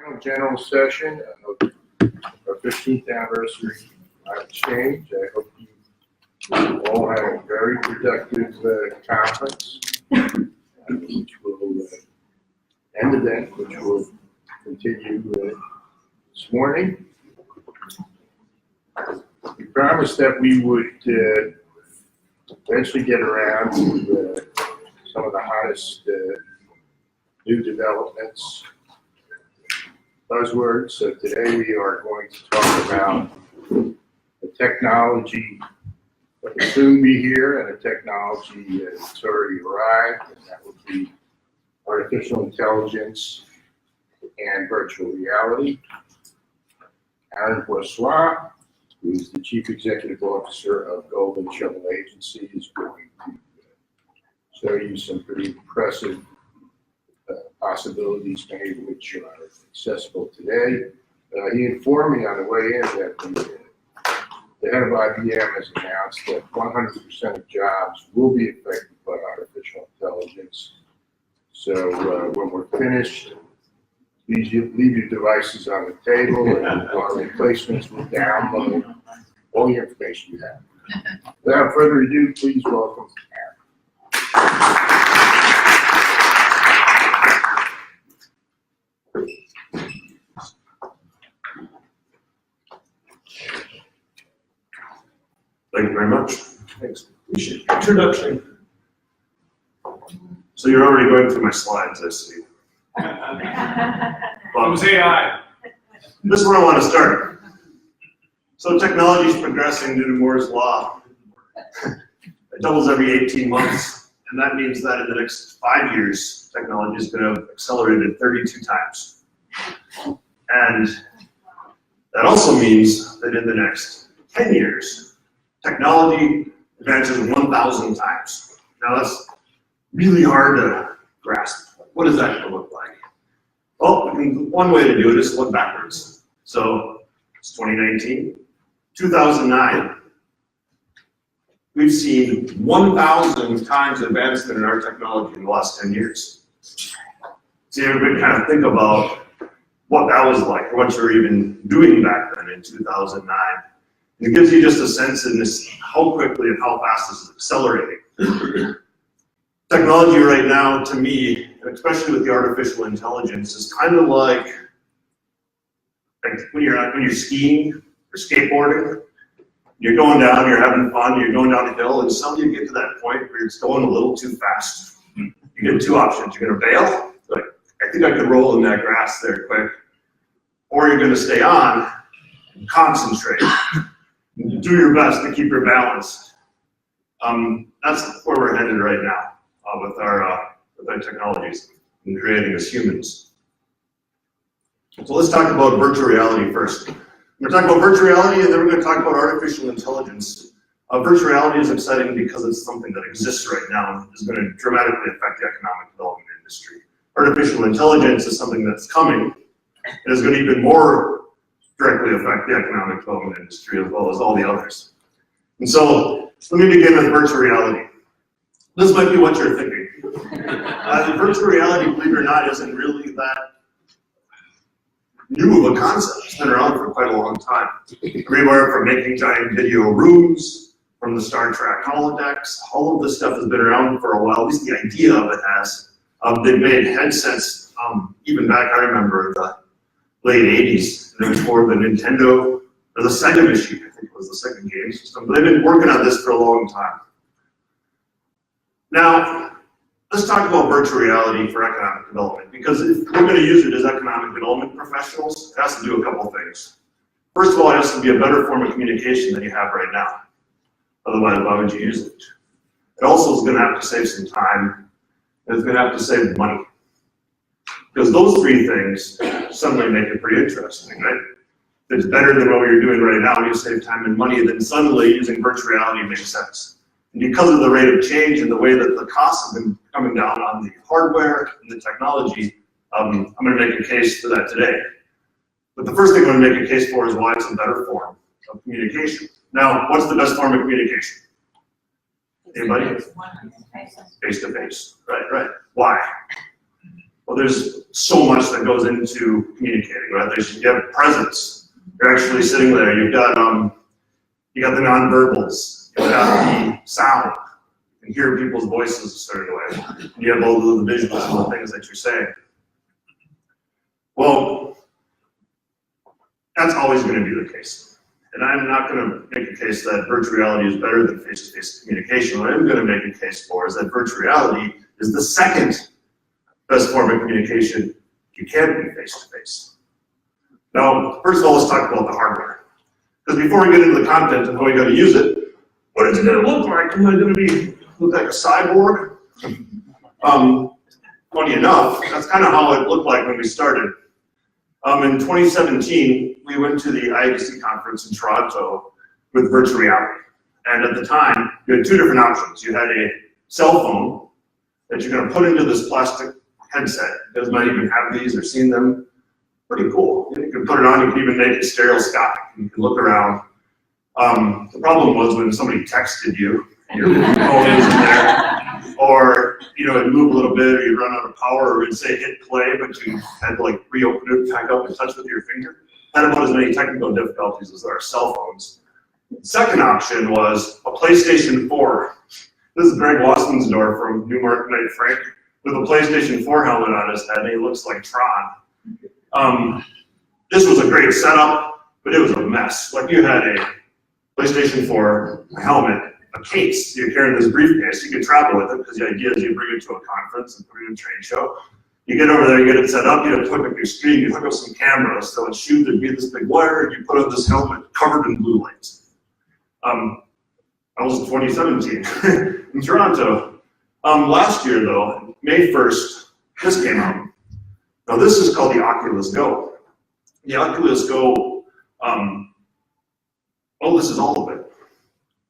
Final general session of our 15th anniversary LiveXchange. I hope you all had a very productive conference, which will end event, which will continue this morning. We promised that we would eventually get around to some of the hottest new developments, buzzwords. So today we are going to talk about a technology that will soon be here and a technology that's already arrived, and that would be artificial intelligence and virtual reality. Brossoit, who is the Chief Executive Officer of Golden Shovel Agency, is going to show you some pretty impressive possibilities, many of which are accessible today. He informed me on the way in that the head of IBM has announced that 100% of jobs will be affected by artificial intelligence. So when we're finished, leave your devices on the table, and our replacements will download all the information you have. Without further ado, please welcome Aaron. Thank you very much. Thanks. Appreciate the introduction. So you're already going through my slides, I see. Well, was AI. this is where I want to start. So technology is progressing due to Moore's law. It doubles every 18 months, and that means that in the next 5 years, technology is going to have accelerated 32 times. And that also means that in the next 10 years, technology advances 1,000 times. Now that's really hard to grasp. What is that going to look like? Well, one way to do it is to look backwards. So it's 2019, 2009. We've seen 1,000 times advancement in our technology in the last 10 years. So everybody kind of think about what that was like, or what you were even doing back then in 2009. It gives you just a sense in this how quickly and how fast this is accelerating. Technology right now, to me, especially with the artificial intelligence, is kind of like when you're skiing or skateboarding. You're going down, you're having fun, you're going down a hill, and suddenly you get to that point where it's going a little too fast. You get two options. You're going to bail, like, I think I could roll in that grass there quick, or you're going to stay on and concentrate. Do your best to keep your balance. That's where we're headed right now with our technologies and creating as humans. So let's talk about virtual reality first. We're going to talk about virtual reality, and then we're going to talk about artificial intelligence. Virtual reality is exciting because it's something that exists right now and is going to dramatically affect the economic development industry. Artificial intelligence is something that's coming and is going to even more directly affect the economic development industry as well as all the others. And so let me begin with virtual reality. This might be what you're thinking. Virtual reality, believe it or not, isn't really that new of a concept. It's been around for quite a long time. Everywhere from making giant video rooms, from the Star Trek holodecks, all of this stuff has been around for a while. At least the idea of it has. They've made headsets, even back, I remember, the late 80s. It was for the Nintendo, or the Sega machine, I think it was the second game system. But they've been working on this for a long time. Now, let's talk about virtual reality for economic development, because if we're going to use it as economic development professionals, it has to do a couple of things. First of all, it has to be a better form of communication than you have right now. Otherwise, why would you use it? It also is going to have to save some time, and it's going to have to save money. Because those three things suddenly make it pretty interesting, right? If it's better than what you're doing right now, and you save time and money, then suddenly using virtual reality makes sense. And because of the rate of change and the way that the costs have been coming down on the hardware and the technology, I'm going to make a case for that today. But the first thing I'm going to make a case for is why it's a better form of communication. Now, what's the best form of communication? Anybody? Face to face. Right. Why? Well, there's so much that goes into communicating, right? You have presence. You're actually sitting there. You got the nonverbals. You got the sound. You can hear people's voices a certain way. And you have all of the visuals and the things that you're saying. Well, that's always going to be the case. And I'm not going to make a case that virtual reality is better than face-to-face communication. What I'm going to make a case for is that virtual reality is the second best form of communication. You can't be face-to-face. Now, first of all, let's talk about the hardware. Because before we get into the content and how we got to use it, what is it going to look like? Am I going to look like a cyborg? Funny enough, that's kind of how it looked like when we started. In 2017, we went to the IAC conference in Toronto with virtual reality. And at the time, you had two different options. You had a cell phone that you're going to put into this plastic headset. You guys might even have these or seen them. Pretty cool. You can put it on, you can even make it stereoscopic. You can look around. The problem was when somebody texted you, and your phone isn't there, or it'd move a little bit, or you'd run out of power, or it'd say hit play, but you had to like reopen it, back up, and touch with your finger. Had about as many technical difficulties as there are cell phones. The second option was a PlayStation 4. This is Greg Wassensdorf from Newmark Knight Frank with a PlayStation 4 helmet on his head, and he looks like Tron. This was a great setup, but it was a mess. Like you had a PlayStation 4, a helmet, a case. You're carrying this briefcase. You can travel with it because the idea is you bring it to a conference and put it in a trade show. You get over there, you get it set up, you have to hook up your screen, you hook up some cameras, so it shoot, there'd be this big wire, and you put on this helmet covered in blue lights. That was in 2017 in Toronto. Last year though, May 1st, this came out. Now this is called the Oculus Go. The Oculus Go, this is all of it.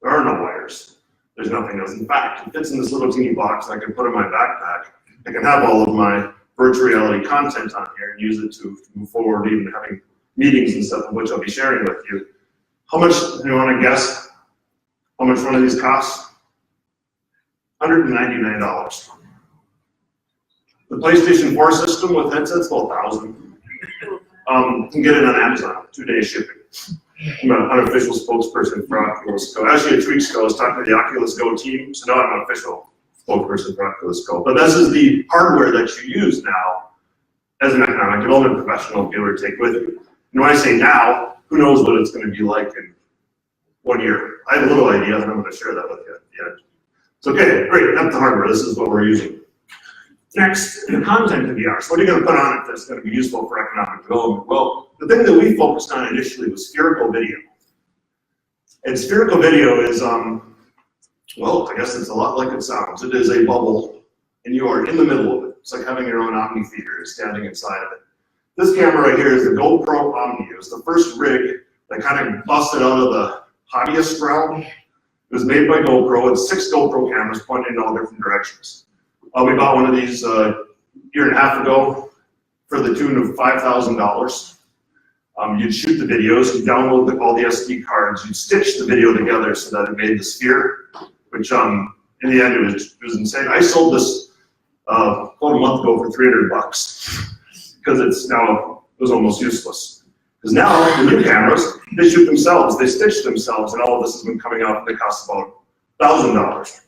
There are no wires. There's nothing else. In fact, it fits in this little teeny box I can put in my backpack. I can have all of my virtual reality content on here and use it to move forward, even having meetings and stuff, which I'll be sharing with you. How much, do you want to guess how much one of these costs? $199. The PlayStation 4 system with headsets, about $1,000. You can get it on Amazon, 2-day shipping. I'm an unofficial spokesperson for Oculus Go. Actually, 2 weeks ago, I was talking to the Oculus Go team, so now I'm an official spokesperson for Oculus Go. But this is the hardware that you use now as an economic development professional to be able to take with you. And when I say now, who knows what it's going to be like in 1 year. I have a little idea, and I'm going to share that with you yet. It's okay, great, that's the hardware. This is what we're using. Next, the content of VR. So what are you going to put on it that's going to be useful for economic development? Well, the thing that we focused on initially was spherical video. And spherical video is, well, I guess it's a lot like it sounds. It is a bubble, and you are in the middle of it. It's like having your own Omni theater standing inside of it. This camera right here is the GoPro Omni. It was the first rig that kind of busted out of the hobbyist realm. It was made by GoPro. It's 6 GoPro cameras pointing in all different directions. We bought one of these a year and a half ago for the tune of $5,000. You'd shoot the videos, you'd download all the SD cards, you'd stitch the video together so that it made the sphere, which in the end it was insane. I sold this about a month ago for $300 because it was almost useless. Because now the new cameras, they shoot themselves, they stitch themselves, and all of this has been coming out and they cost about $1,000.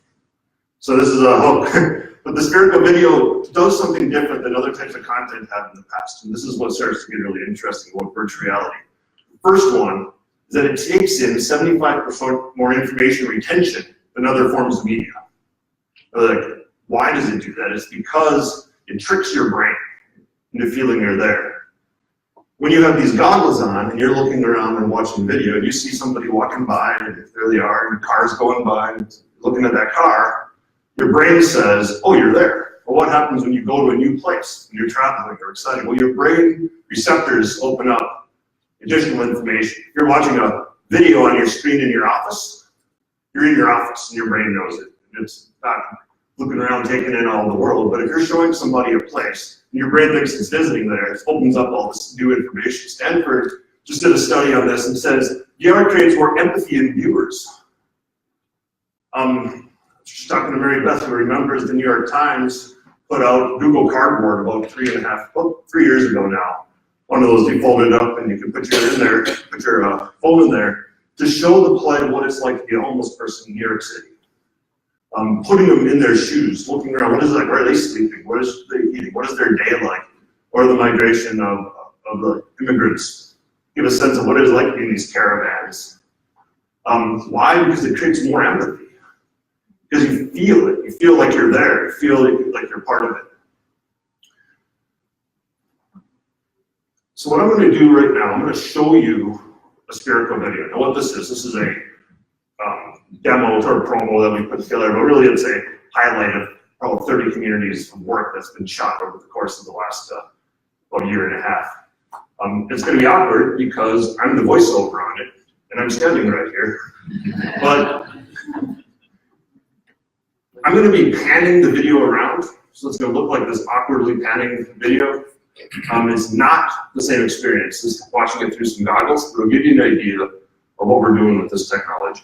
So this is a hook. But the spherical video does something different than other types of content have in the past. And this is what starts to get really interesting about virtual reality. The first one is that it takes in 75% more information retention than other forms of media. Like, why does it do that? It's because it tricks your brain into feeling you're there. When you have these goggles on and you're looking around and watching video and you see somebody walking by and there they are and the car's going by and looking at that car, your brain says, oh, you're there. Well, what happens when you go to a new place and you're traveling or excited? Well, your brain receptors open up additional information. If you're watching a video on your screen in your office, you're in your office and your brain knows it. It's not looking around taking in all the world, but if you're showing somebody a place and your brain thinks it's visiting there, it opens up all this new information. Stanford just did a study on this and says VR creates more empathy in viewers. Just talking to Mary Beth, who remembers the New York Times put out Google Cardboard about 3 years ago now. One of those you fold it up and you can put your phone in there to show the plight of what it's like to be a homeless person in New York City. Putting them in their shoes, looking around, what is it like, where are they sleeping, what is they eating, what is their day like, or the migration of the immigrants. Give a sense of what it is like to be in these caravans. Why? Because it creates more empathy. Because you feel it, you feel like you're there, you feel like you're part of it. So what I'm going to do right now, I'm going to show you a spherical video. Now what this is a demo or promo that we put together, but really it's a highlight of probably 30 communities of work that's been shot over the course of the last about a year and a half. It's going to be awkward because I'm the voiceover on it, and I'm standing right here. But I'm going to be panning the video around, so it's going to look like this awkwardly panning video. It's not the same experience as watching it through some goggles, but it'll give you an idea of what we're doing with this technology.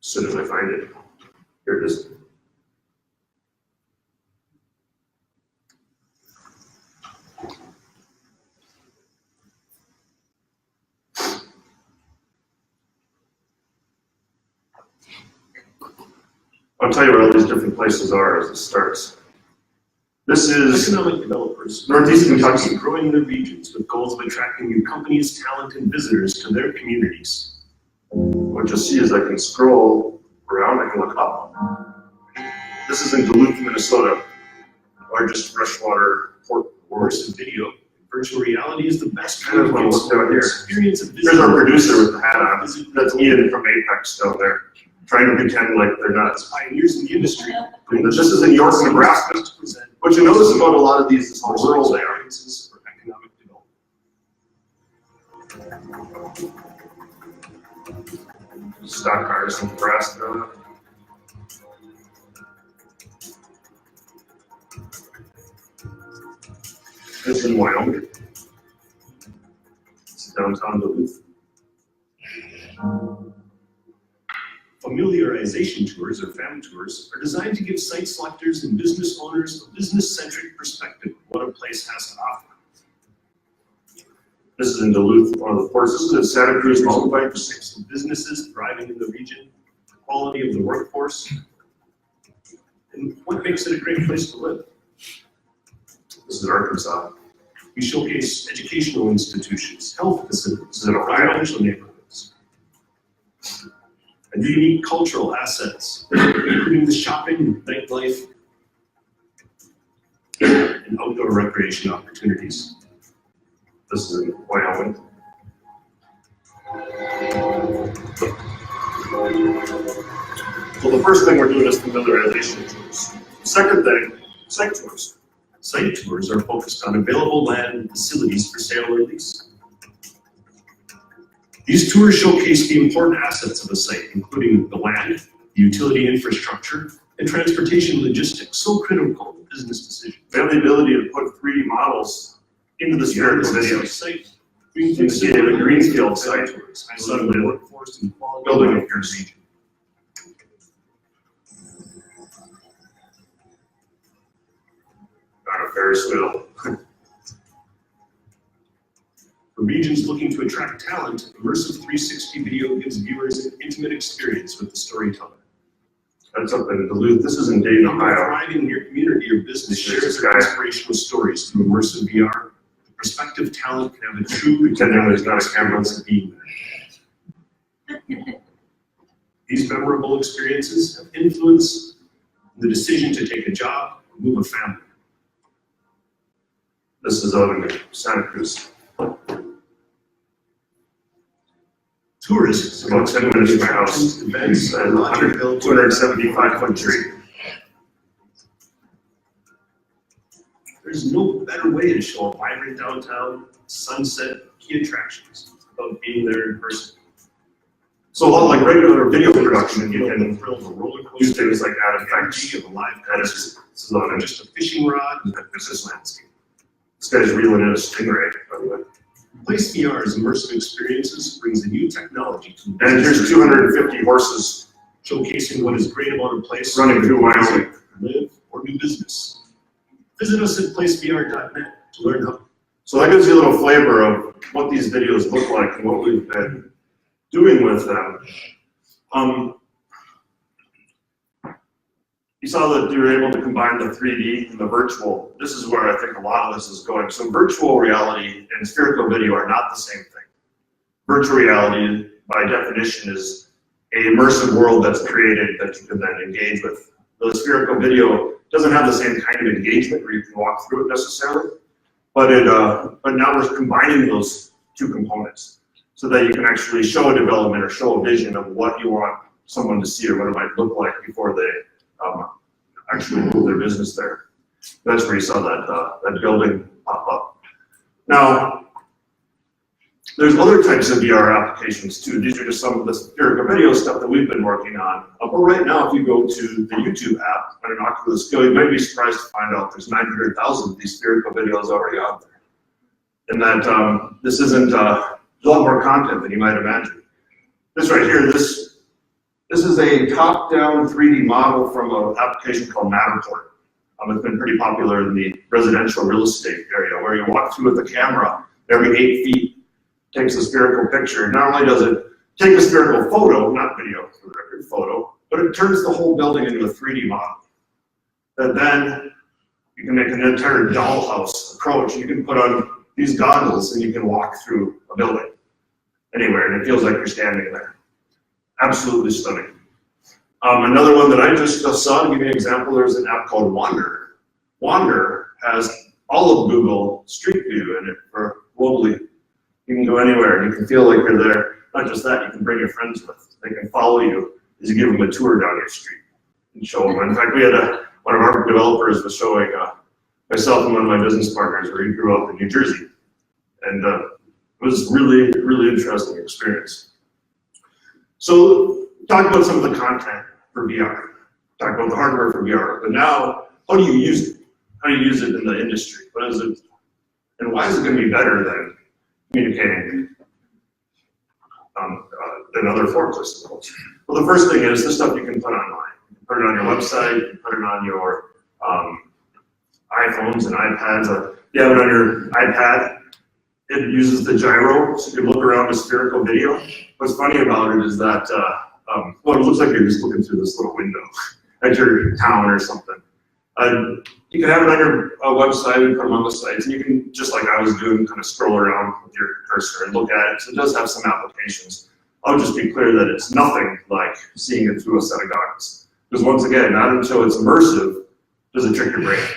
As soon as I find it, here it is. I'll tell you where all these different places are as it starts. This is economic developers, Northeast Kentucky. growing their regions with goals of attracting new companies, talent, and visitors to their communities. What you'll see is I can scroll around, I can look up. This is in Duluth, Minnesota, largest freshwater port. Immersive video, virtual reality is the best I just want to look down here. experience of Here's our visiting. producer with the hat on. That's Ian from Apex down there, trying to pretend like they're nuts. Pioneers in the industry. This is in York, Nebraska. To present What you notice about a lot of these is how rural they are. experiences for economic development. Stock cars in Nebraska. This is in Wyoming. This is downtown Duluth. Familiarization tours or FAM tours are designed to give site selectors and business owners a business-centric perspective of what a place has to offer. This is in Duluth, one of the ports. This is in Santa Cruz Mountain Bike. Types of businesses thriving in the region, the quality of the workforce, and what makes it a great place to live. This is Arkansas. We showcase educational institutions, health facilities, This is in Ohio. residential neighborhoods, and unique cultural assets, including the shopping, nightlife, and outdoor recreation opportunities. This is in Wyoming. So the first thing we're doing is familiarization tours. The second thing, site tours. Site tours are focused on available land and facilities for sale or lease. These tours showcase the important assets of a site, including the land, the utility infrastructure, and transportation logistics, so critical in business decisions. We have the ability to put 3D models into the spherical videos. Site. You can see it in a greenfield site. tours, highlighting the workforce and quality Building of of your yours. region. On a Ferris wheel. For regions looking to attract talent, immersive 360 video gives viewers an intimate experience with the storyteller. That's up in Duluth. This is in Dayton, Ohio. Thriving in your community or business Here's shares this their guy. inspirational stories through immersive VR. The prospective talent can have a true Pretending there's not a camera. experience of being there. These memorable experiences have influenced the decision to take a job or move a family. This is out in Santa Cruz. Tourists It's about 10 minutes from my house. events, And 275-foot tree. There's no better way to show a vibrant downtown, sunset, key attractions without being there in person. So a lot like regular video production, you The can thrill of a roller use coaster, things like add the effects. energy of a live And concert, this is on just a fishing rod, and This is landscape. This guy's reeling in a stingray, by the way. Place VR's immersive experiences brings a new technology to And here's 250 horses showcasing what is great about a place Running through Wyoming. to live or do business. Visit us at placevr.net to learn how. So that gives you a little flavor of what these videos look like and what we've been doing with them. You saw that you were able to combine the 3D and the virtual. This is where I think a lot of this is going. So virtual reality and spherical video are not the same thing. Virtual reality, by definition, is an immersive world that's created that you can then engage with. The spherical video doesn't have the same kind of engagement where you can walk through it necessarily, but now we're combining those two components so that you can actually show a development or show a vision of what you want someone to see or what it might look like before they actually move their business there. That's where you saw that building pop up. Now, there's other types of VR applications too. These are just some of the spherical video stuff that we've been working on. But right now, if you go to the YouTube app on an Oculus Go, you might be surprised to find out there's 900,000 of these spherical videos already out there. And that this isn't, there's a lot more content than you might imagine. This right here, this is a top-down 3D model from an application called Matterport. It's been pretty popular in the residential real estate area, where you walk through with a camera every 8 feet, takes a spherical picture. Not only does it take a spherical photo, not video, for the record, photo, but it turns the whole building into a 3D model. That then you can make an entire dollhouse approach. You can put on these goggles and you can walk through a building anywhere, and it feels like you're standing there. Absolutely stunning. Another one that I just saw, to give you an example, there's an app called Wander. Wander has all of Google Street View in it for globally. You can go anywhere and you can feel like you're there. Not just that, you can bring your friends with. They can follow you as you give them a tour down your street and show them. In fact, we had one of our developers was showing myself and one of my business partners where he grew up in New Jersey. And it was really, really interesting experience. So talk about some of the content for VR. Talk about the hardware for VR. But now, how do you use it? How do you use it in the industry? What is it? And why is it going to be better than communicating than other forms, I suppose? Well, the first thing is this stuff you can put online. You can put it on your website, you can put it on your iPhones and iPads. If you have it on your iPad, it uses the gyro, so you can look around a spherical video. What's funny about it is that, well, it looks like you're just looking through this little window at your town or something. You can have it on your website and put them on the sites, and you can, just like I was doing, kind of scroll around with your cursor and look at it. So it does have some applications. I'll just be clear that it's nothing like seeing it through a set of goggles. Because once again, not until it's immersive does it trick your brain.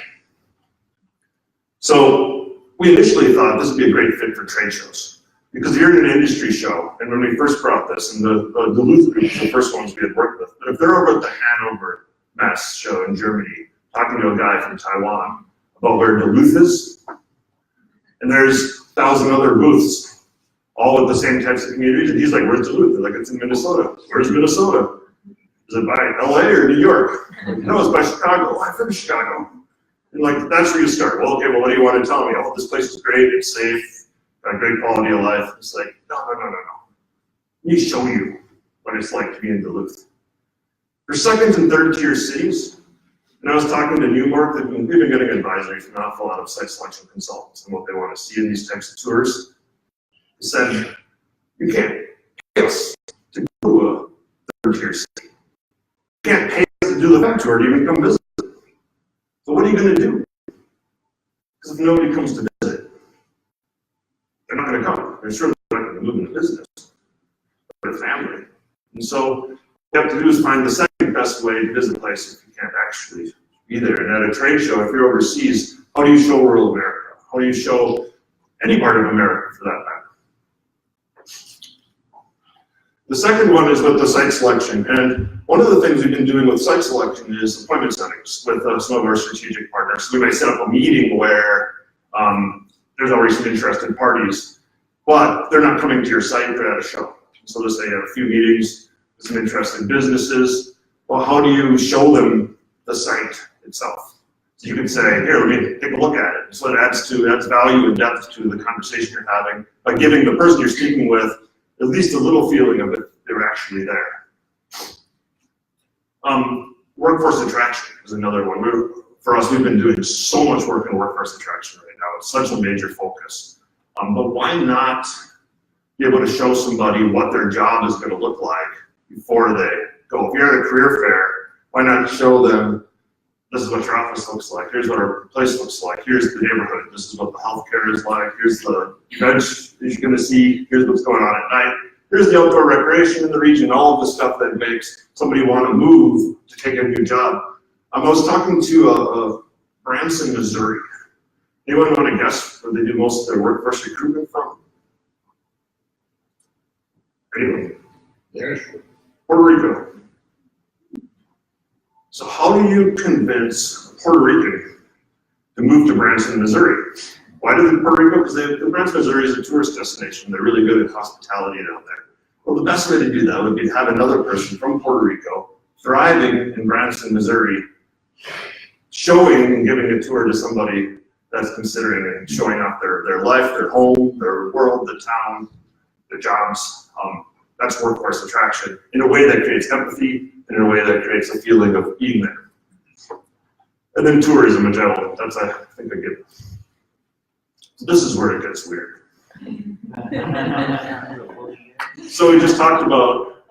So we initially thought this would be a great fit for trade shows, because you're in an industry show, and when we first brought this, and the Duluth group was the first ones we had worked with, but if they're over at the Hanover Mass show in Germany, talking to a guy from Taiwan about where Duluth is, and there's 1,000 other booths, all with the same types of communities, and he's like, where's Duluth? They're like, it's in Minnesota. Where's Minnesota? Is it by LA or New York? No, it's by Chicago. Oh, I'm from Chicago. And like, that's where you start. Well, okay, well, what do you want to tell me? Oh, this place is great, it's safe, got great quality of life. It's like, no. Let me show you what it's like to be in Duluth. For second and third tier cities, and I was talking to Newmark, we've been getting advisory from an awful lot of site selection consultants and what they want to see in these types of tours. They said, you can't pay us to go to a third tier city. You can't pay us to do the tour to even come visit. So what are you going to do? Because if nobody comes to visit, they're not going to come. They're certainly not going to move into business. Their family. And so what you have to do is find the second best way to visit a place if you can't actually be there. And at a trade show, if you're overseas, how do you show rural America? How do you show any part of America for that matter? The second one is with the site selection. And one of the things we've been doing with site selection is appointment settings with some of our strategic partners. So we may set up a meeting where there's already some interested parties, but they're not coming to your site, they're at a show. So let's say you have a few meetings with some interested businesses. Well, how do you show them the site itself? So you can say, here, let me take a look at it. So it adds value and depth to the conversation you're having by giving the person you're speaking with at least a little feeling of it, they're actually there. Workforce attraction is another one. For us, we've been doing so much work in workforce attraction right now. It's such a major focus. But why not be able to show somebody what their job is going to look like before they go? If you're at a career fair, why not show them, this is what your office looks like, here's what our place looks like, here's the neighborhood, this is what the healthcare is like, here's the events that you're going to see, here's what's going on at night, here's the outdoor recreation in the region, all of the stuff that makes somebody want to move to take a new job. I was talking to Branson, Missouri. Anyone want to guess where they do most of their workforce recruitment from? Anyone? Yeah, sure. Puerto Rico. So how do you convince a Puerto Rican to move to Branson, Missouri? Why do they Puerto Rico? Because Branson, Missouri is a tourist destination. They're really good at hospitality down there. Well, the best way to do that would be to have another person from Puerto Rico thriving in Branson, Missouri, showing and giving a tour to somebody that's considering and showing off their life, their home, their world, the town, their jobs. That's workforce attraction in a way that creates empathy and in a way that creates a feeling of being there. And then tourism in general, that's I think I get. So this is where it gets weird. So we just talked about,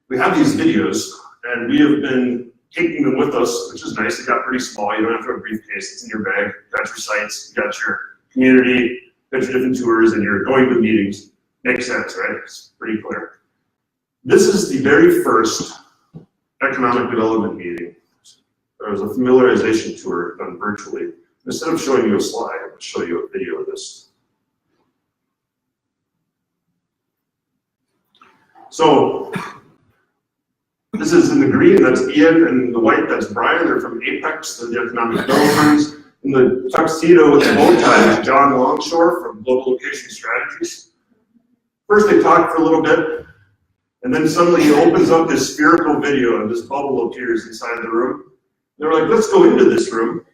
we have these videos and we have been taking them with us, which is nice. It got pretty small. You don't have to have a briefcase. It's in your bag. You got your sites, you got your community, you got your different tours, and you're going to meetings. Makes sense, right? It's pretty clear. This is the very first economic development meeting. There was a familiarization tour done virtually. Instead of showing you a slide, I'm going to show you a video of this. So this is in the green, that's Ian, and in the white, that's Brian. They're from Apex, they're the economic developers. In the tuxedo with the bow tie is John Longshore from Global Location Strategies. First they talk for a little bit, and then suddenly he opens up this spherical video and this bubble appears inside the room. They're like, let's go into this room.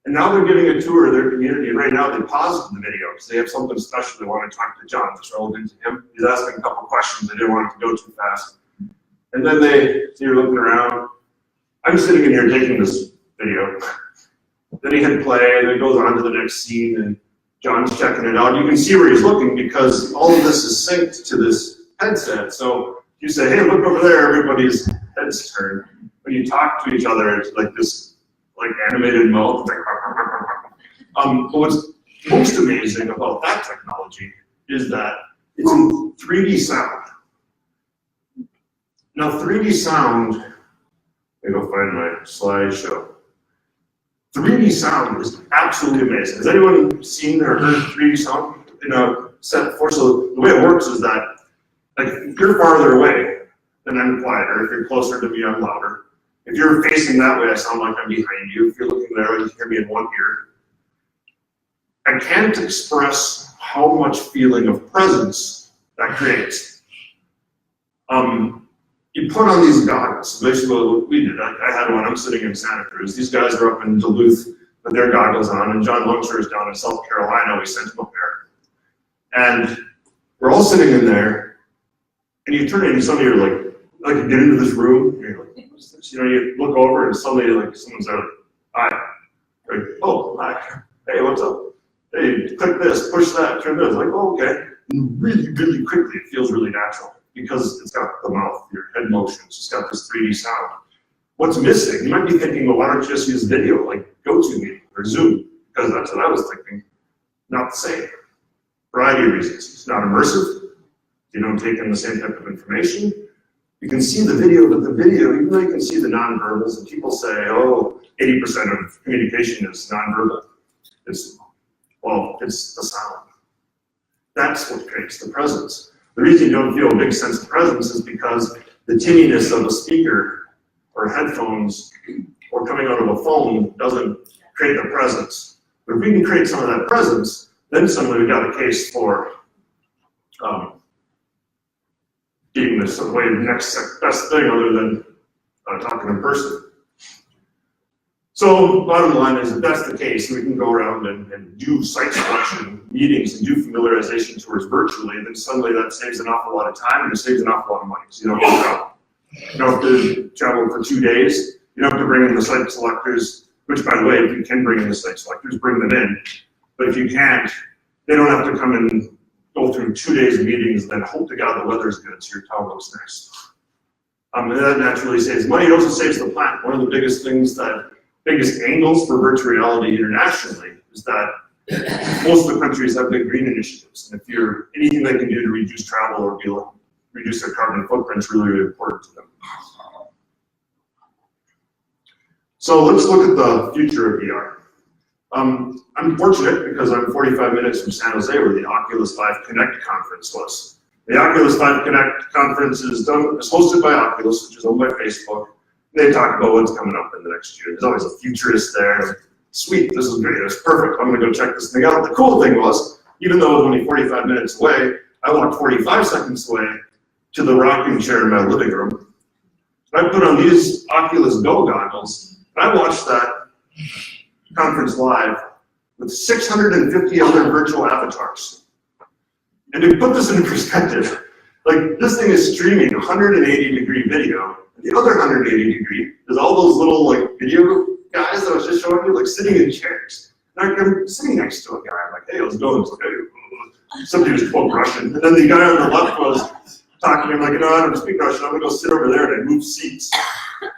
And now they're giving a tour of their community, and right now they paused the video because they have something special they want to talk to John that's relevant to him. He's asking a couple questions, they didn't want it to go too fast. And then so you're looking around. I'm sitting in here taking this video. Then he hit play, and it goes on to the next scene, and John's checking it out. You can see where he's looking because all of this is synced to this headset. So you say, hey, look over there, everybody's heads turn. When you talk to each other, it's like this animated mouth. But what's most amazing about that technology is that it's in 3D sound. Now 3D sound, let me go find my slideshow. 3D sound is absolutely amazing. Has anyone seen or heard 3D sound in a set before? So the way it works is that, like, if you're farther away, then I'm quieter. If you're closer to me, I'm louder. If you're facing that way, I sound like I'm behind you. If you're looking there, you can hear me in one ear. I can't express how much feeling of presence that creates. You put on these goggles. Basically what we did, I had one, I'm sitting in Santa Cruz. These guys are up in Duluth with their goggles on, and John Longshore is down in South Carolina. We sent him up there. And we're all sitting in there, and you turn in, and suddenly you're like you get into this room, and you're like, what's this? You know, you look over, and suddenly like someone's there, like, hi. Like, oh, hi. Hey, what's up? Hey, click this, push that, turn this. Like, oh, okay. And really, really quickly, it feels really natural because it's got the mouth, your head motions, it's got this 3D sound. What's missing? You might be thinking, well, why don't you just use video, like GoToMeeting or Zoom? Because that's what I was thinking. Not the same. Variety of reasons. It's not immersive. You don't take in the same type of information. You can see the video, but the video, even though you can see the nonverbals, and people say, oh, 80% of communication is nonverbal. It's the sound. That's what creates the presence. The reason you don't feel a big sense of presence is because the tinniness of a speaker or headphones or coming out of a phone doesn't create the presence. But if we can create some of that presence, then suddenly we've got a case for being this way next best thing other than talking in person. So bottom line is, if that's the case, we can go around and do site selection meetings and do familiarization tours virtually, then suddenly that saves an awful lot of time and it saves an awful lot of money, so you don't get out. You don't have to travel for 2 days. You don't have to bring in the site selectors, which by the way, if you can bring in the site selectors, bring them in. But if you can't, they don't have to come and go through 2 days of meetings and then hope to God the weather's good so your town looks nice. And that naturally saves money. It also saves the planet. One of the biggest angles for virtual reality internationally is that most of the countries have big green initiatives. And if you're anything they can do to reduce travel or reduce their carbon footprint is really, really important to them. So let's look at the future of VR. I'm fortunate because I'm 45 minutes from San Jose where the Oculus 5 Connect conference was. The Oculus 5 Connect conference is hosted by Oculus, which is owned by Facebook. They talk about what's coming up in the next year. There's always a futurist there. Sweet, this is great, it's perfect. I'm gonna go check this thing out. The cool thing was, even though it was only 45 minutes away, I walked 45 seconds away to the rocking chair in my living room. I put on these Oculus Go goggles, and I watched that conference live with 650 other virtual avatars. And to put this into perspective, like this thing is streaming 180-degree video, and the other 180-degree is all those little like video guys that I was just showing you, like sitting in chairs. And I'm sitting next to a guy, I'm like, hey, how's it going? It's like, hey, somebody was spoke Russian. And then the guy on the left was talking to him like, I don't speak Russian, I'm gonna go sit over there, and I moved seats.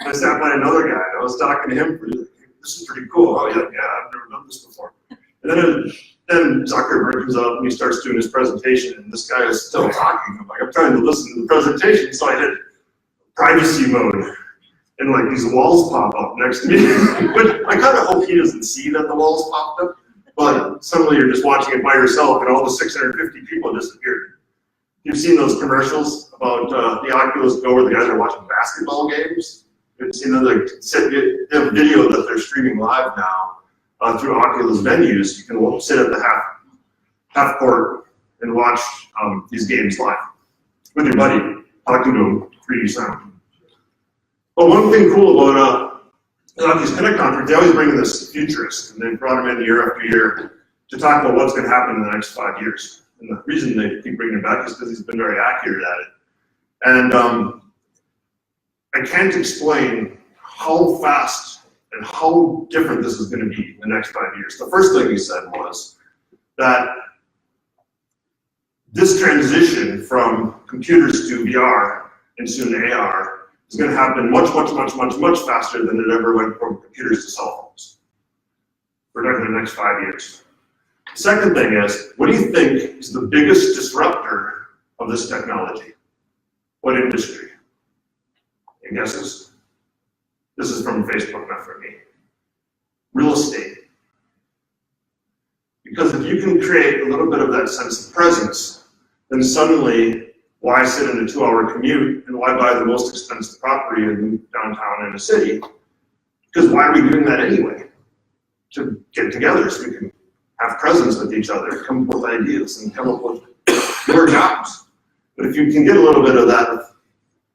And I sat by another guy, and I was talking to him, this is pretty cool. Oh yeah, I've never done this before. And then Zuckerberg comes up and he starts doing his presentation, and this guy is still talking. I'm like, I'm trying to listen to the presentation, so I hit privacy mode, and like these walls pop up next to me. But I kind of hope he doesn't see that the walls popped up. But suddenly you're just watching it by yourself, and all the 650 people disappeared. You've seen those commercials about the Oculus Go where the guys are watching basketball games. You've seen them, like, they have video that they're streaming live now through Oculus venues. You can sit at the half court and watch these games live with your buddy, talking to him 3D sound. But one thing cool about the Oculus Connect conference, they always bring in this futurist, and they brought him in year after year to talk about what's going to happen in the next 5 years. And the reason they keep bringing him back is because he's been very accurate at it. And I can't explain how fast and how different this is going to be in the next 5 years. The first thing he said was that this transition from computers to VR and soon to AR is going to happen much faster than it ever went from computers to cell phones. For the next 5 years. The second thing is, what do you think is the biggest disruptor of this technology? What industry? Any guesses? This is from Facebook, not from me. Real estate. Because if you can create a little bit of that sense of presence, then suddenly, why sit in a 2-hour commute and why buy the most expensive property in downtown in a city? Because why are we doing that anyway? To get together so we can have presence with each other, come up with ideas and come up with more jobs. But if you can get a little bit of that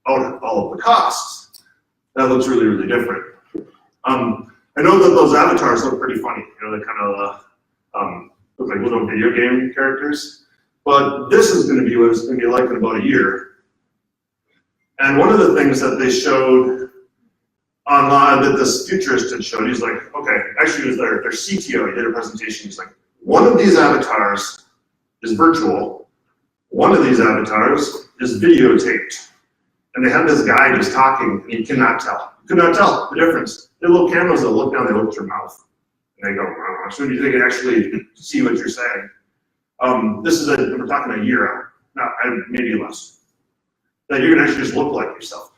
out of all of the costs, that looks really, really different. I know that those avatars look pretty funny. You know, they kind of look like little video game characters. But this is going to be what it's going to be like in about a year. And one of the things that they showed online that this futurist had showed, he's like, okay, actually it was their CTO, he did a presentation, he's like, one of these avatars is virtual, one of these avatars is videotaped. And they had this guy just talking, and he cannot tell. You could not tell the difference. They have little cameras that look down, they look at your mouth. And they go, oh, so they can actually see what you're saying. This is we're talking a year out, maybe less. That you can actually just look like yourself.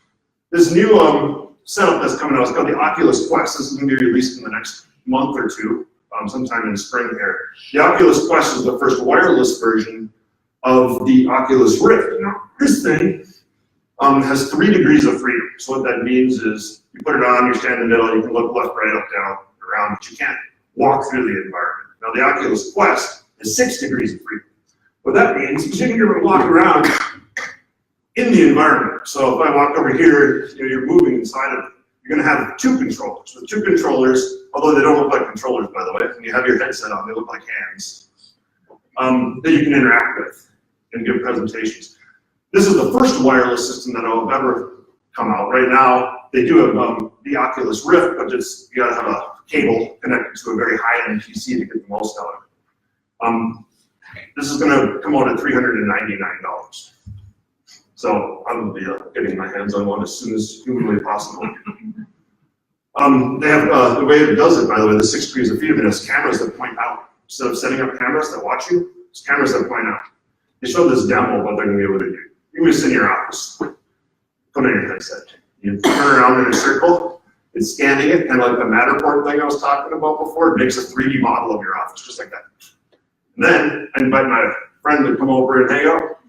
This new setup that's coming out is called the Oculus Quest. This is going to be released in the next month or two, sometime in the spring here. The Oculus Quest is the first wireless version of the Oculus Rift. Now, this thing has 3 degrees of freedom. So what that means is you put it on, you stand in the middle, you can look left, right, up, down, around, but you can't walk through the environment. Now the Oculus Quest is 6 degrees of freedom. What that means is you can get to walk around in the environment. So if I walk over here, you're moving inside of it. You're going to have 2 controllers. With 2 controllers, although they don't look like controllers, by the way, when you have your headset on, they look like hands, that you can interact with and give presentations. This is the first wireless system that I've ever come out. Right now, they do have the Oculus Rift, but it's, you gotta have a cable connected to a very high-end PC to get the most out of it. This is gonna come out at $399. So I'm gonna be getting my hands on one as soon as humanly possible. They have, the way it does it, by the way, the 6 degrees of freedom is cameras that point out. Instead of setting up cameras that watch you, it's cameras that point out. They showed this demo of what they're gonna be able to do. You can just sit in your office, put on your headset. You turn around in a circle, it's scanning it, kind of like the Matterport thing I was talking about before. It makes a 3D model of your office, just like that. And then I invite my friend to come over and hang out.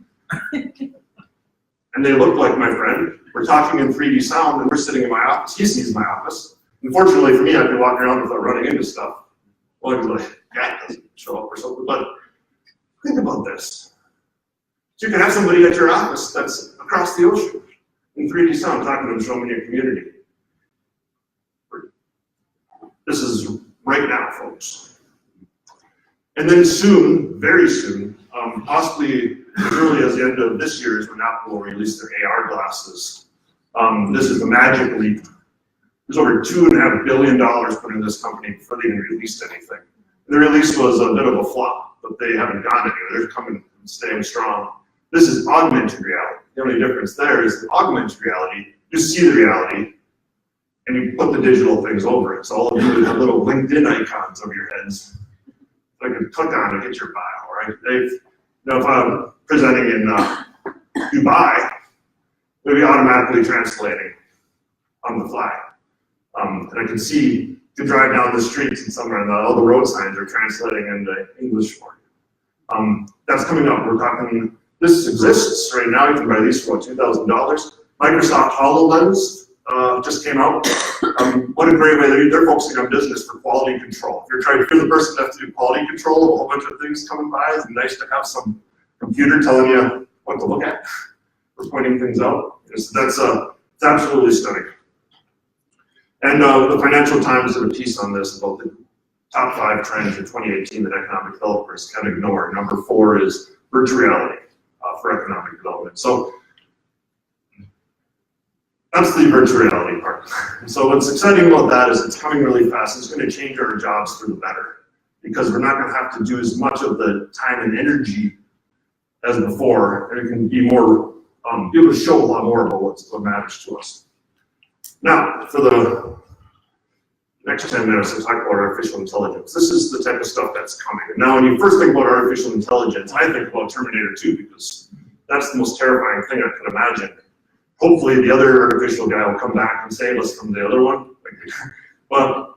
And they look like my friend. We're talking in 3D sound, and we're sitting in my office. He sees my office. Unfortunately for me, I'd be walking around without running into stuff. Well, I'd be like, cat doesn't show up or something. But think about this. So you can have somebody at your office that's across the ocean in 3D sound, talking to them, showing your community. This is right now, folks. And then soon, very soon, possibly as early as the end of this year is when Apple will release their AR glasses. This is the magic leap. There's over $2.5 billion put in this company before they even released anything. The release was a bit of a flop, but they haven't gone anywhere. They're coming and staying strong. This is augmented reality. The only difference there is the augmented reality, you see the reality, and you put the digital things over it. So all of you have little LinkedIn icons over your heads. I can click on and hit your bio, right? If I'm presenting in Dubai, it'll be automatically translating on the fly. And I can see to drive down the streets and somewhere, and all the road signs are translating into English for you. That's coming up. We're talking, this exists right now. You can buy these for $2,000. Microsoft HoloLens just came out. What a great way. They're focusing on business for quality control. If you're the person that has to do quality control of a whole bunch of things coming by, it's nice to have some computer telling you what to look at or pointing things out. It's absolutely stunning. And the Financial Times did a piece on this about the top 5 trends in 2018 that economic developers can ignore. Number 4 is virtual reality for economic development. So that's the virtual reality part. So what's exciting about that is it's coming really fast. It's going to change our jobs for the better because we're not going to have to do as much of the time and energy as before, and it can be more, be able to show a lot more about what matters to us. Now, for the next 10 minutes, I'll talk about artificial intelligence. This is the type of stuff that's coming. And now, when you first think about artificial intelligence, I think about Terminator 2 because that's the most terrifying thing I can imagine. Hopefully, the other artificial guy will come back and save us from the other one. But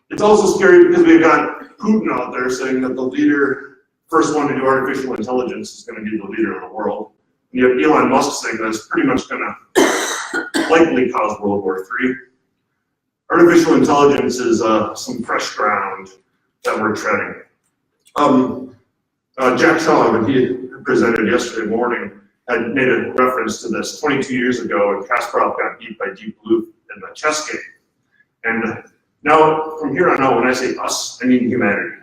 it's also scary because we've got Putin out there saying that the first one to do artificial intelligence is going to be the leader of the world. And you have Elon Musk saying that it's pretty much going to likely cause World War III. Artificial intelligence is some fresh ground that we're treading. Jack Shaw, when he presented yesterday morning, had made a reference to this 22 years ago, and Kasparov got beat by Deep Blue in the chess game. And now, from here on out, when I say us, I mean humanity,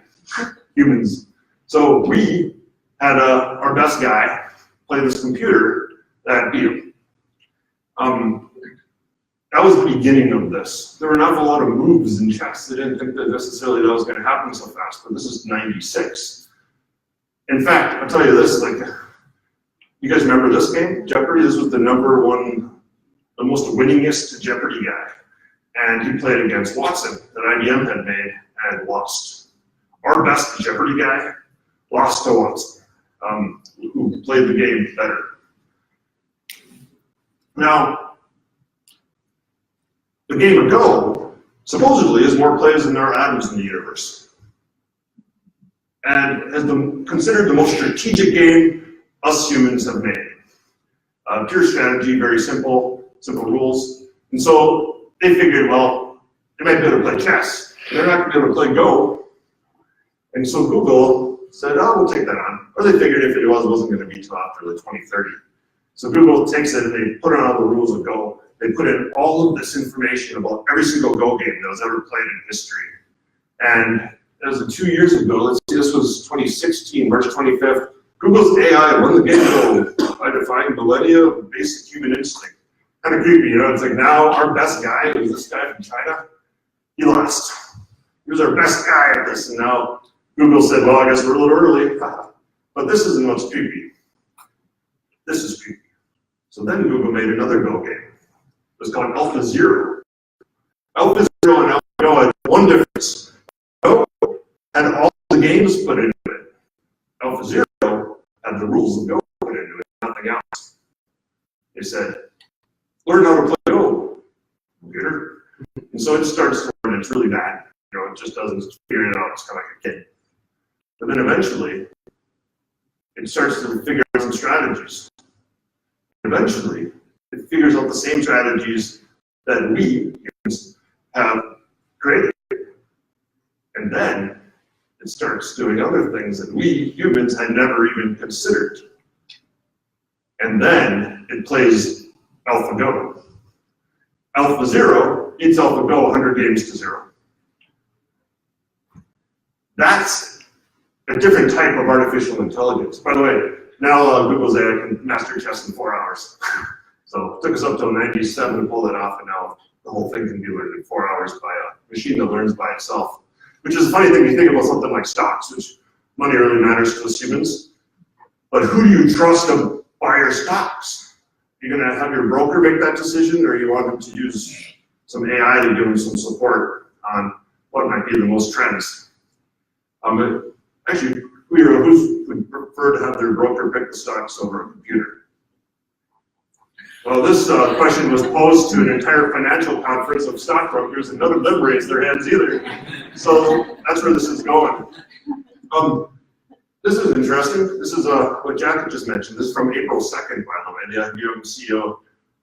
humans. So we had our best guy play this computer that beat him. That was the beginning of this. There were an awful lot of moves in chess. They didn't think that necessarily that was going to happen so fast, but this is 96. In fact, I'll tell you this, you guys remember this game, Jeopardy? This was the #1, the most winningest Jeopardy guy. And he played against Watson that IBM had made and lost. Our best Jeopardy guy lost to Watson, who played the game better. Now, the game of Go supposedly has more plays than there are atoms in the universe. And has considered the most strategic game us humans have made. Pure strategy, very simple rules. And so they figured, well, they might be able to play chess. They're not going to be able to play Go. And so Google said, oh, we'll take that on. Or they figured if it wasn't going to be till after the 2030. So Google takes it and they put on all the rules of Go. They put in all of this information about every single Go game that was ever played in history. And as of 2 years ago, let's see, this was 2016, March 25th, Google's AI won the game of Go by defying millennia of basic human instinct. kind of creepy, you know, it's like now our best guy, who's this guy from China, he lost. He was our best guy at this, and now Google said, well, I guess we're a little early. But this isn't what's creepy. This is creepy. So then Google made another Go game. It was called AlphaZero. AlphaZero and AlphaGo had one difference. Go had all the games put into it. AlphaZero had the rules of Go put into it, nothing else. They said, learn how to play Go, computer. And so it starts to learn, it's really bad. You know, it just doesn't figure it out, it's kind of like a kid. But then eventually, it starts to figure out some strategies. Eventually, it figures out the same strategies that we humans have created. And then it starts doing other things that we humans had never even considered. And then it plays AlphaGo. AlphaZero beats AlphaGo 100 games to 0. That's a different type of artificial intelligence. By the way, now Google's AI can master chess in 4 hours. So it took us up till 97 to pull that off, and now the whole thing can be learned in 4 hours by a machine that learns by itself. Which is a funny thing, you think about something like stocks, which money really matters to us humans. But who do you trust to buy your stocks? You're gonna have your broker make that decision, or you want them to use some AI to give them some support on what might be the most trends? Actually, who would prefer to have their broker pick the stocks over a computer? Well, this question was posed to an entire financial conference of stockbrokers, and none of them raised their hands either. So that's where this is going. This is interesting. This is what Jack had just mentioned. This is from April 2nd, by the way, the IBM CEO.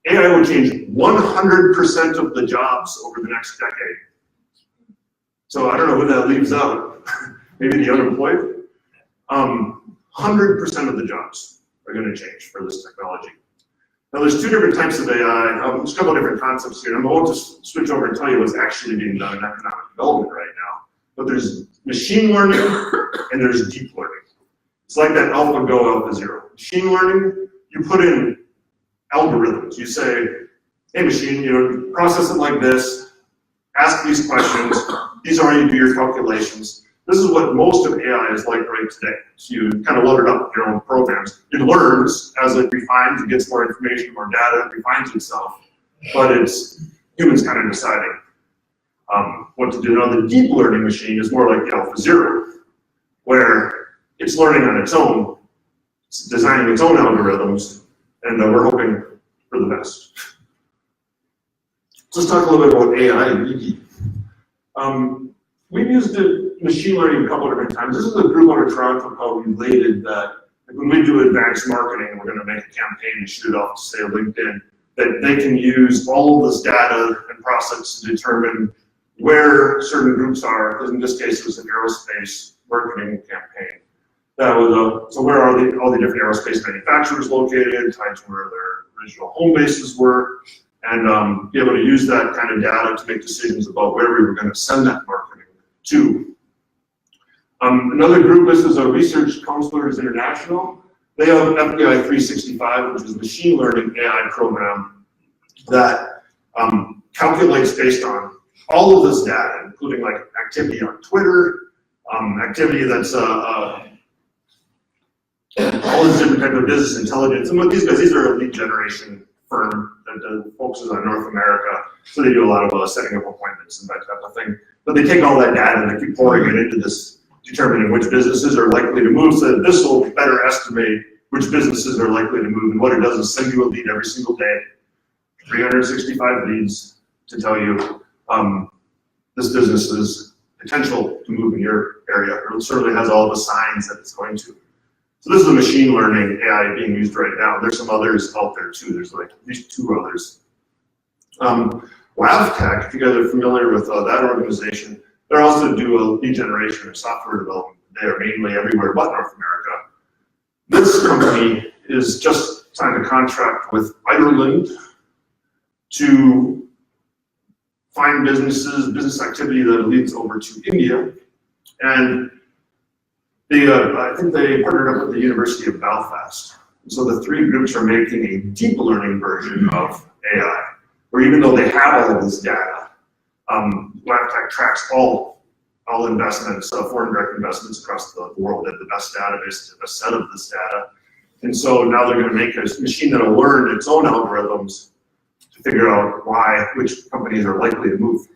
AI will change 100% of the jobs over the next decade. So I don't know who that leaves out. Maybe the unemployed. 100% of the jobs are going to change for this technology. Now, there's two different types of AI. There's a couple of different concepts here. I won't just switch over and tell you what's actually being done in economic development right now. But there's machine learning and there's deep learning. It's like that AlphaGo, AlphaZero. Machine learning, you put in algorithms. You say, hey, machine, you know, process it like this, ask these questions, these are how you do your calculations. This is what most of AI is like right today. So you kind of load it up with your own programs. It learns as it refines, it gets more information, more data, it refines itself. But it's humans kind of deciding what to do. Now the deep learning machine is more like the AlphaZero, where it's learning on its own, it's designing its own algorithms, and we're hoping for the best. Let's talk a little bit about AI and ED. We've used machine learning a couple of different times. This is a group out of Toronto called Related that when we do advanced marketing, we're going to make a campaign and shoot it off to say LinkedIn, that they can use all of this data and process to determine where certain groups are. In this case, it was an aerospace marketing campaign. That was so where are all the different aerospace manufacturers located, tied to where their original home bases were, and be able to use that kind of data to make decisions about where we were going to send that marketing to. Another group, this is a Research Counselors International. They have FBI 365, which is a machine learning AI program that calculates based on all of this data, including like activity on Twitter, activity that's all this different type of business intelligence. And what these guys, these are a lead generation firm that focuses on North America. So they do a lot of setting up appointments and that type of thing. But they take all that data and they keep pouring it into this, determining which businesses are likely to move, so that this will better estimate which businesses are likely to move. And what it does is send you a lead every single day, 365 leads to tell you this business's potential to move in your area, or it certainly has all the signs that it's going to. So this is a machine learning AI being used right now. There's some others out there too. There's like at least 2 others. LiveTech, if you guys are familiar with that organization, they also do a lead generation or software development. They are mainly everywhere but North America. This company is just signed a contract with Ireland to find business activity that leads over to India. And they, I think they partnered up with the University of Belfast. So the three groups are making a deep learning version of AI, where even though they have all of this data, LiveTech tracks all investments, foreign direct investments across the world at the best database, the best set of this data. And so now they're going to make a machine that will learn its own algorithms to figure out which companies are likely to move.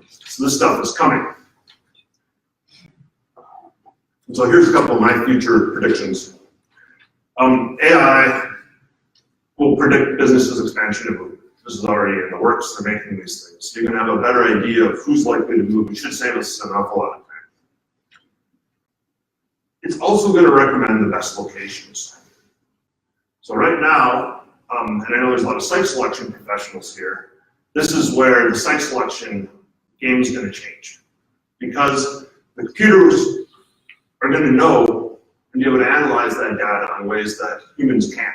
So this stuff is coming. And so here's a couple of my future predictions. AI will predict businesses' expansion. This is already in the works. They're making these things. So you can have a better idea of who's likely to move. It should save us an awful lot of time. It's also going to recommend the best locations. So right now, and I know there's a lot of site selection professionals here, this is where the site selection game is going to change. Because the computers are going to know and be able to analyze that data in ways that humans can't.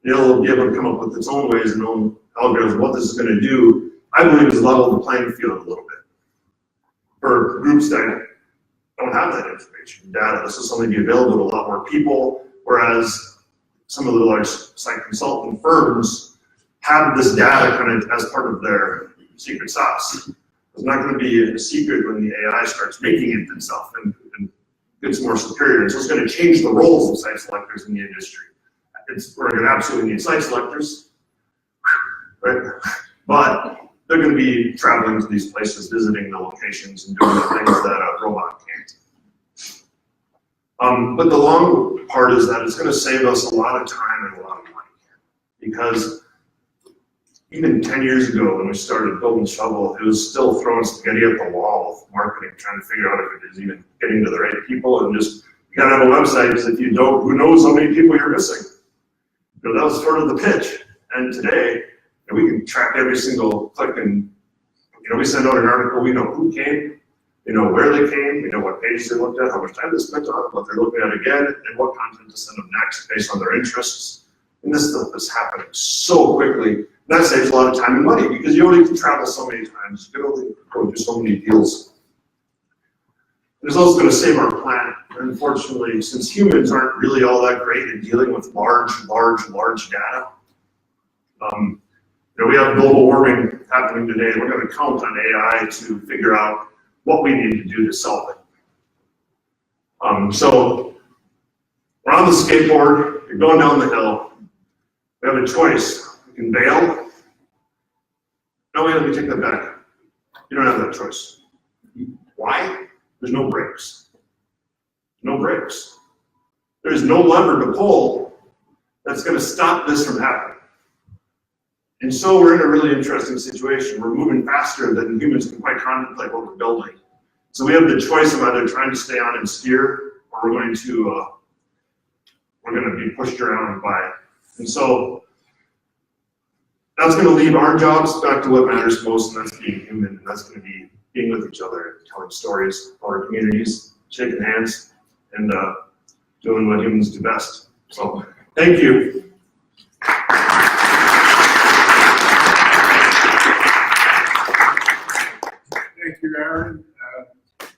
They'll be able to come up with its own ways and own algorithms. What this is going to do, I believe, is level the playing field a little bit. For groups that don't have that information, data, this is something to be available to a lot more people, whereas some of the large site consultant firms have this data kind of as part of their secret sauce. It's not going to be a secret when the AI starts making it itself and gets more superior. And so it's going to change the roles of site selectors in the industry. We're going to absolutely need site selectors, right? But they're going to be traveling to these places, visiting the locations, and doing the things that a robot can't. But the long part is that it's going to save us a lot of time and a lot of money. Because even 10 years ago when we started building Shovel, it was still throwing spaghetti at the wall of marketing, trying to figure out if it is even getting to the right people, and just, you gotta have a website, because if you don't, who knows how many people you're missing? You know, that was sort of the pitch. And today, we can track every single click, and we send out an article, we know who came, we know where they came, we know what pages they looked at, how much time they spent on it, what they're looking at again, and what content to send them next based on their interests. And this stuff is happening so quickly. And that saves a lot of time and money, because you only can travel so many times, you can only go do so many deals. It's also going to save our planet. Unfortunately, since humans aren't really all that great at dealing with large data, we have global warming happening today. We're going to count on AI to figure out what we need to do to solve it. So we're on the skateboard, you're going down the hill, we have a choice. We can bail. No, wait, let me take that back. You don't have that choice. Why? There's no brakes. No brakes. There's no lever to pull that's going to stop this from happening. And so we're in a really interesting situation. We're moving faster than humans can quite contemplate what we're building. So we have the choice of either trying to stay on and steer, or we're going to be pushed around by it. And so that's going to leave our jobs back to what matters most, and that's being human, and that's going to be being with each other, telling stories about our communities, shaking hands, and doing what humans do best. So, thank you. Thank you, Aaron.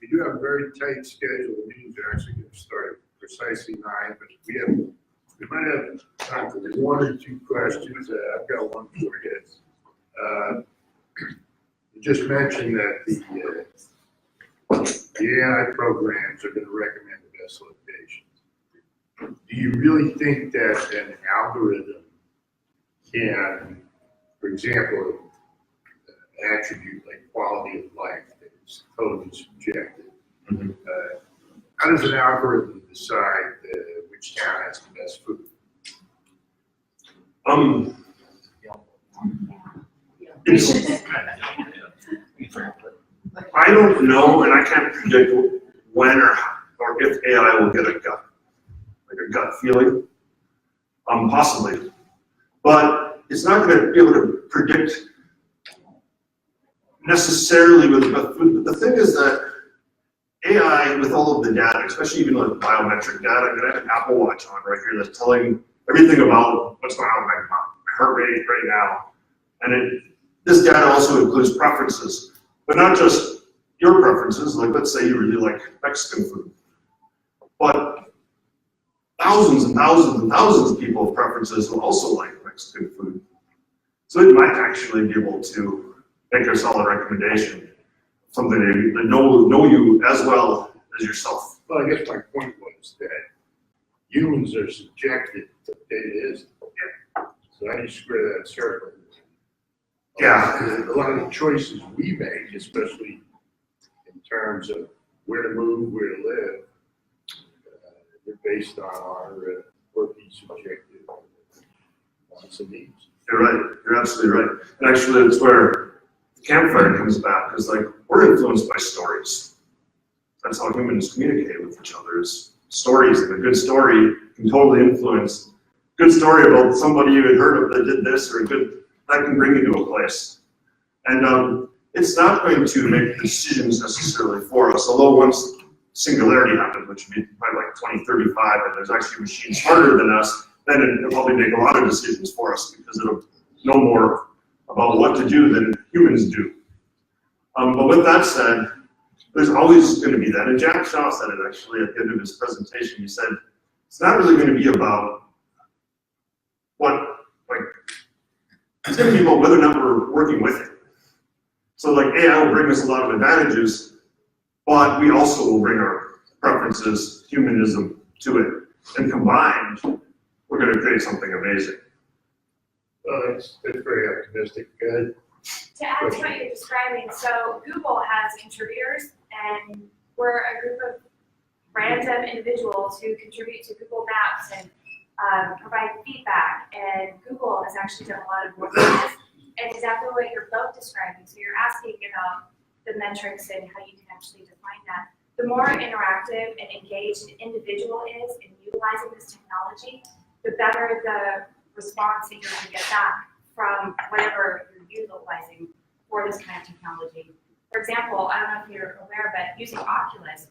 We do have a very tight schedule. The meeting's actually going to start precisely 9, but we might have time for 1 or 2 questions. I've got one for you. You just mentioned that the AI programs are going to recommend the best locations. Do you really think that an algorithm can, for example, attribute like quality of life that is totally subjective? Mm-hmm. How does an algorithm decide which town has the best food? I don't know, and I can't predict when or if AI will get a gut feeling. Possibly, but it's not going to be able to predict necessarily. But the thing is that AI, with all of the data, especially even like biometric data, I have an Apple Watch on right here that's telling everything about what's going on with my heart rate right now, and this data also includes preferences, but not just your preferences. Like, let's say you really like Mexican food, but thousands and thousands and thousands of people with preferences who also like Mexican food. So it might actually be able to make a solid recommendation, something that know you as well as yourself. Well, I guess my point was that humans are subjected to data is. So how do you square that circle? Yeah. A lot of the choices we make, especially in terms of where to move, where to live, they're based on our working subjective wants and needs. You're right. You're absolutely right. And actually, it's where the campfire comes back, because like we're influenced by stories. That's how humans communicate with each other. Is stories, and a good story can totally influence. Good story about somebody you had heard of that did this, or that can bring you to a place. And it's not going to make decisions necessarily for us, although once singularity happens, which would be by like 2035, and there's actually machines smarter than us, then it'll probably make a lot of decisions for us because it'll know more about what to do than humans do. But with that said, there's always going to be that. And Jack Shaw said it actually at the end of his presentation. He said, it's not really going to be about it's going to be about whether or not we're working with it. So like AI will bring us a lot of advantages, but we also will bring our preferences, humanism to it. And combined, we're going to create something amazing. Well, that's very optimistic. Good. To add to what you're describing, so Google has contributors, and we're a group of random individuals who contribute to Google Maps and provide feedback. And Google has actually done a lot of work on this, and exactly what you're both describing. So you're asking about the metrics and how you can actually define that. The more interactive and engaged an individual is in utilizing this technology, the better the response that you're going to get back from whatever you're utilizing for this kind of technology. For example, I don't know if you're aware, but using Oculus,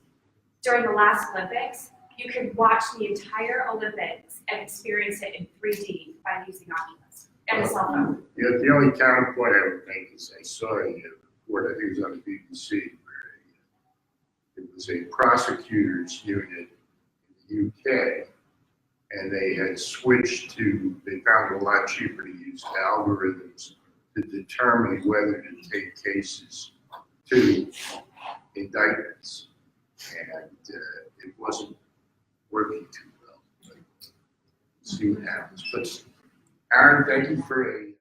during the last Olympics, you could watch the entire Olympics and experience it in 3D by using Oculus and a cell phone. Yeah, the only counterpoint I would make is I saw a report, I think it was on the BBC, where it was a prosecutors unit in the UK, and they had switched to, they found it a lot cheaper to use algorithms to determine whether to take cases to indictments. And it wasn't working too well. But see what happens. But Aaron, thank you for a